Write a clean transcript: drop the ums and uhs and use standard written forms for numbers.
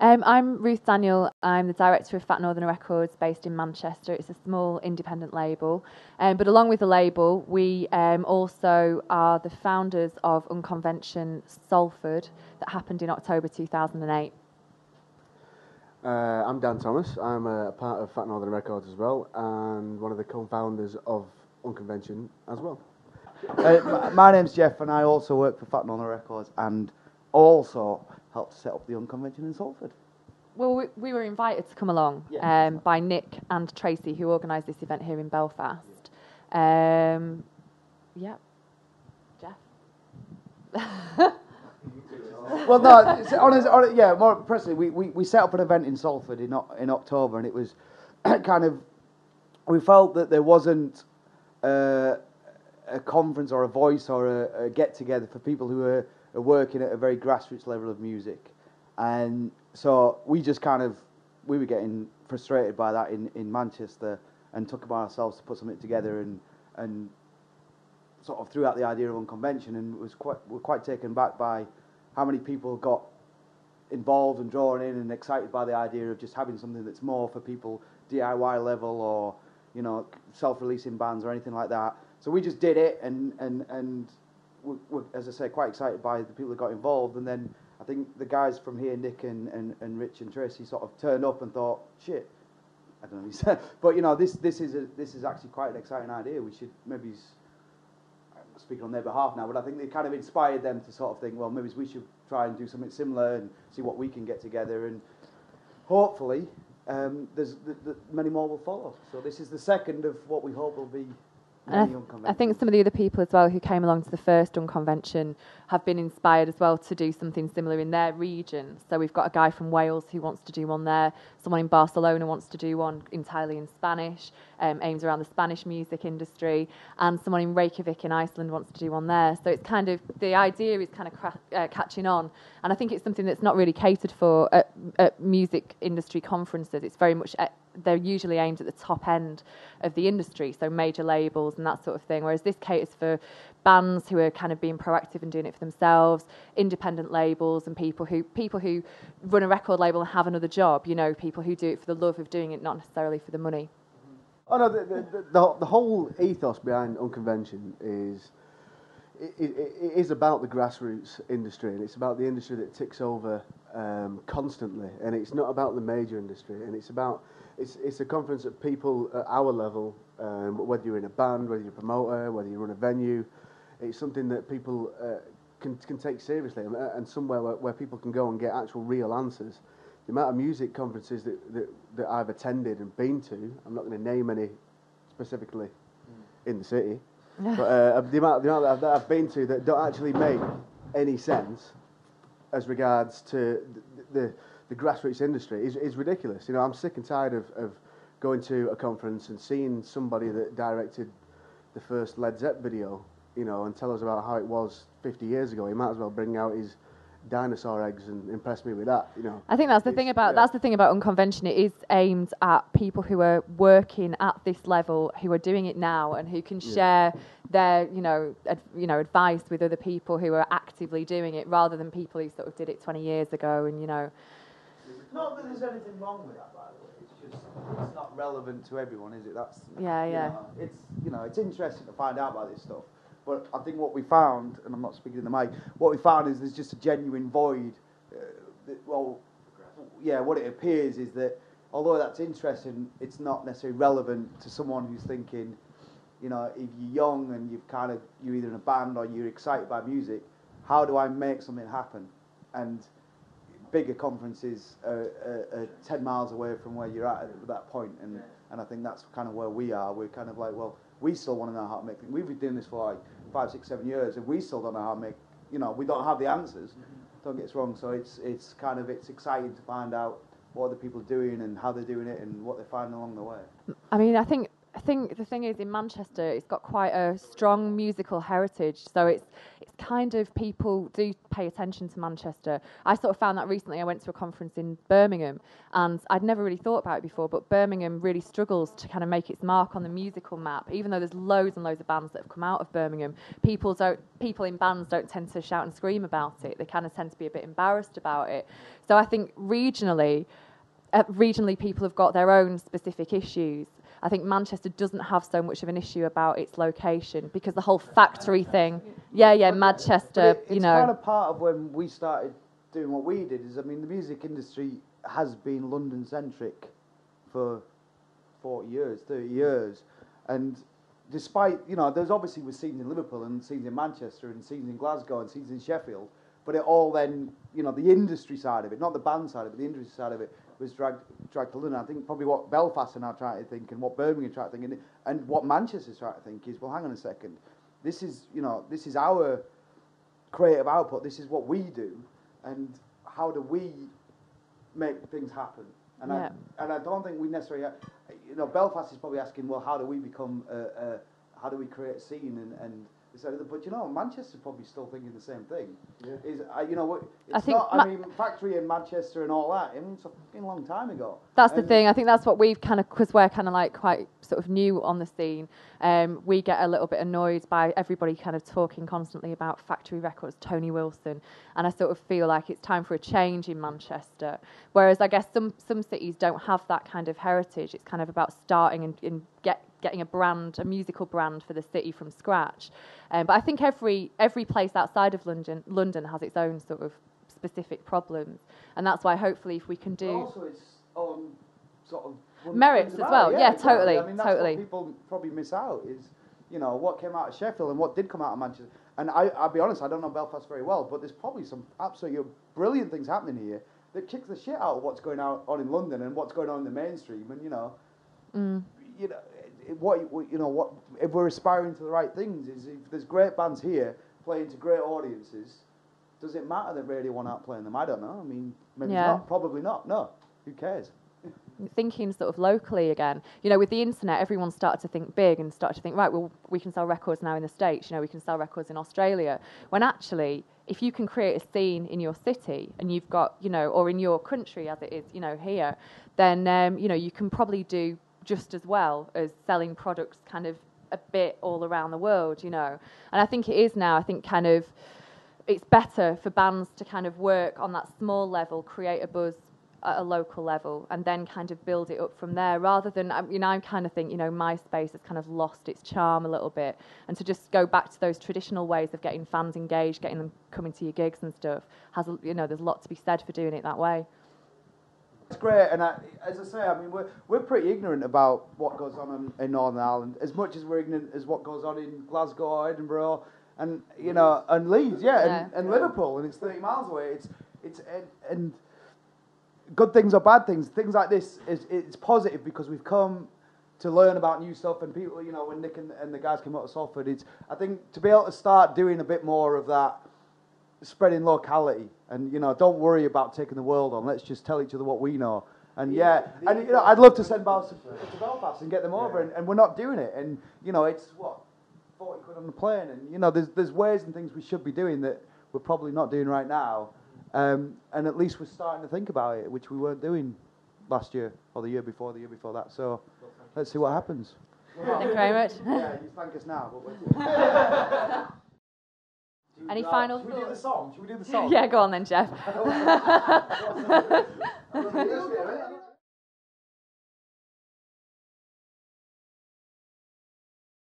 I'm Ruth Daniel. I'm the director of Fat Northerner Records based in Manchester. It's a small independent label. But along with the label, we also are the founders of Unconvention Salford that happened in October 2008. I'm Dan Thomas. I'm a part of Fat Northerner Records as well, and one of the co-founders of Unconvention as well. My name's Jeff, and I also work for Fat Northerner Records, and also helped set up the Unconvention in Salford. Well, we were invited to come along by Nick and Tracy, who organised this event here in Belfast. Yeah, Jeff. Well, no, yeah, more personally, we set up an event in Salford in October, and it was kind of, we felt that there wasn't a conference or a voice or a get-together for people who are working at a very grassroots level of music. And so we just we were getting frustrated by that in Manchester, and took it upon ourselves to put something together and sort of threw out the idea of Unconvention, and we're quite taken back by how many people got involved and drawn in and excited by the idea of just having something that's more for people DIY level, or, you know, self-releasing bands or anything like that. So we just did it, and we're, as I say, quite excited by the people that got involved. And then I think the guys from here, Nick and Rich and Tracy, sort of turned up and thought, shit, I don't know what he said, but you know, this is actually quite an exciting idea. We should maybe, I'm speaking on their behalf now, but I think they kind of inspired them to sort of think, well, maybe we should try and do something similar and see what we can get together, and hopefully there's many more will follow. So this is the second of what we hope will be. I think some of the other people as well who came along to the first Unconvention have been inspired as well to do something similar in their region. So we've got a guy from Wales who wants to do one there, someone in Barcelona wants to do one entirely in Spanish, aims around the Spanish music industry, and someone in Reykjavik in Iceland wants to do one there. So it's kind of, the idea is kind of catching on, and I think it's something that's not really catered for at music industry conferences. It's very much they're usually aimed at the top end of the industry, so major labels and that sort of thing, whereas this caters for bands who are kind of being proactive and doing it for themselves, independent labels, and people who run a record label and have another job, you know, people who do it for the love of doing it, not necessarily for the money. Oh no, the whole ethos behind Unconvention is about the grassroots industry, and it's about the industry that ticks over constantly, and it's not about the major industry, and it's a conference of people at our level, whether you're in a band, whether you're a promoter, whether you run a venue. It's something that people can take seriously, and somewhere where people can go and get actual real answers. The amount of music conferences that I've attended and been to, I'm not going to name any specifically in the city, but the amount that I've been to that don't actually make any sense as regards to the grassroots industry is ridiculous. You know, I'm sick and tired of going to a conference and seeing somebody that directed the first Led Zepp video, you know, and tell us about how it was 50 years ago. He might as well bring out his dinosaur eggs and impress me with that, you know. I think that's the thing about Unconvention. It is aimed at people who are working at this level, who are doing it now, and who can share their, advice with other people who are actively doing it, rather than people who sort of did it 20 years ago, and, you know. Not that there's anything wrong with that, by the way. It's just, it's not relevant to everyone, is it? It's interesting to find out about this stuff. But I think what we found, and I'm not speaking in the mic, what we found is there's just a genuine void. What it appears is that although that's interesting, it's not necessarily relevant to someone who's thinking, you know, if you're young and you're either in a band or you're excited by music, how do I make something happen? And bigger conferences are 10 miles away from where you're at that point, and I think that's kind of where we are. We're kind of like, well, we still want to know how to make things. We've been doing this for like 5, 6, 7 years, and we still don't know how to make, you know, we don't have the answers. Don't get us wrong. So it's exciting to find out what other people are doing and how they're doing it and what they're finding along the way. I mean, I think I think the thing is, in Manchester, it's got quite a strong musical heritage. So it's kind of, people do pay attention to Manchester. I sort of found that recently. I went to a conference in Birmingham, and I'd never really thought about it before, but Birmingham really struggles to kind of make its mark on the musical map. Even though there's loads and loads of bands that have come out of Birmingham, people in bands don't tend to shout and scream about it. They kind of tend to be a bit embarrassed about it. So I think regionally people have got their own specific issues. I think Manchester doesn't have so much of an issue about its location, because the whole factory thing. Yeah, Manchester, it's kind of part of when we started doing what we did. Is, I mean, the music industry has been London-centric for 40 years, 30 years. And despite, there's obviously was scenes in Liverpool and scenes in Manchester and scenes in Glasgow and scenes in Sheffield, but it all then, the industry side of it, not the band side of it, the industry side of it, was dragged to London. I think probably what Belfast are now trying to think, and what Birmingham are trying to think, and what Manchester's trying to think is, well, hang on a second, this is our creative output, this is what we do, and how do we make things happen? And I don't think we necessarily, Belfast is probably asking, well, how do we become how do we create a scene and but Manchester's probably still thinking the same thing. Yeah. Factory in Manchester and all that. I mean, it's a fucking long time ago. That's the thing. I think that's what we've kind of, because we're kind of like quite sort of new on the scene. We get a little bit annoyed by everybody kind of talking constantly about factory records, Tony Wilson, and I sort of feel like it's time for a change in Manchester. Whereas I guess some cities don't have that kind of heritage. It's kind of about starting and getting a musical brand for the city from scratch. But I think every place outside of London has its own sort of specific problems, and that's why hopefully if we can do. But also its own sort of merits as well. Yeah, exactly. totally, I mean, that's totally. what people probably miss out is, what came out of Sheffield and what did come out of Manchester. And I'll be honest, I don't know Belfast very well, but there's probably some absolutely brilliant things happening here that kicks the shit out of what's going on in London and what's going on in the mainstream. And what if we're aspiring to the right things, is if there's great bands here playing to great audiences, does it matter that radio one aren't playing them? I don't know. I mean, maybe not, probably not. No, who cares? Thinking sort of locally again, with the internet, everyone started to think big and started to think, right, well, we can sell records now in the States, we can sell records in Australia, when actually, if you can create a scene in your city and you've got, or in your country as it is, here, then, you can probably do just as well as selling products kind of a bit all around the world, And I think it is now, I think kind of it's better for bands to kind of work on that small level, create a buzz at a local level, and then kind of build it up from there, rather than, I kind of think, MySpace has kind of lost its charm a little bit, and to just go back to those traditional ways of getting fans engaged, getting them coming to your gigs and stuff, there's a lot to be said for doing it that way. It's great, and as I say, I mean, we're pretty ignorant about what goes on in Northern Ireland, as much as we're ignorant as what goes on in Glasgow or Edinburgh, and and Leeds, and Liverpool, and it's 30 miles away. And good things or bad things like this it's positive, because we've come to learn about new stuff, and people, when Nick and the guys came out of Salford, I think to be able to start doing a bit more of that, spreading locality, and don't worry about taking the world on. Let's just tell each other what we know. And I'd love to send Bals to Belfast and get them over, and we're not doing it. And it's what, 40 quid on the plane, and there's ways and things we should be doing that we're probably not doing right now. And at least we're starting to think about it, which we weren't doing last year or the year before that. So let's see what happens. Thank you very much. Yeah, you thank us now. Any final thoughts? Should we do the song? Yeah, go on then, Jeff.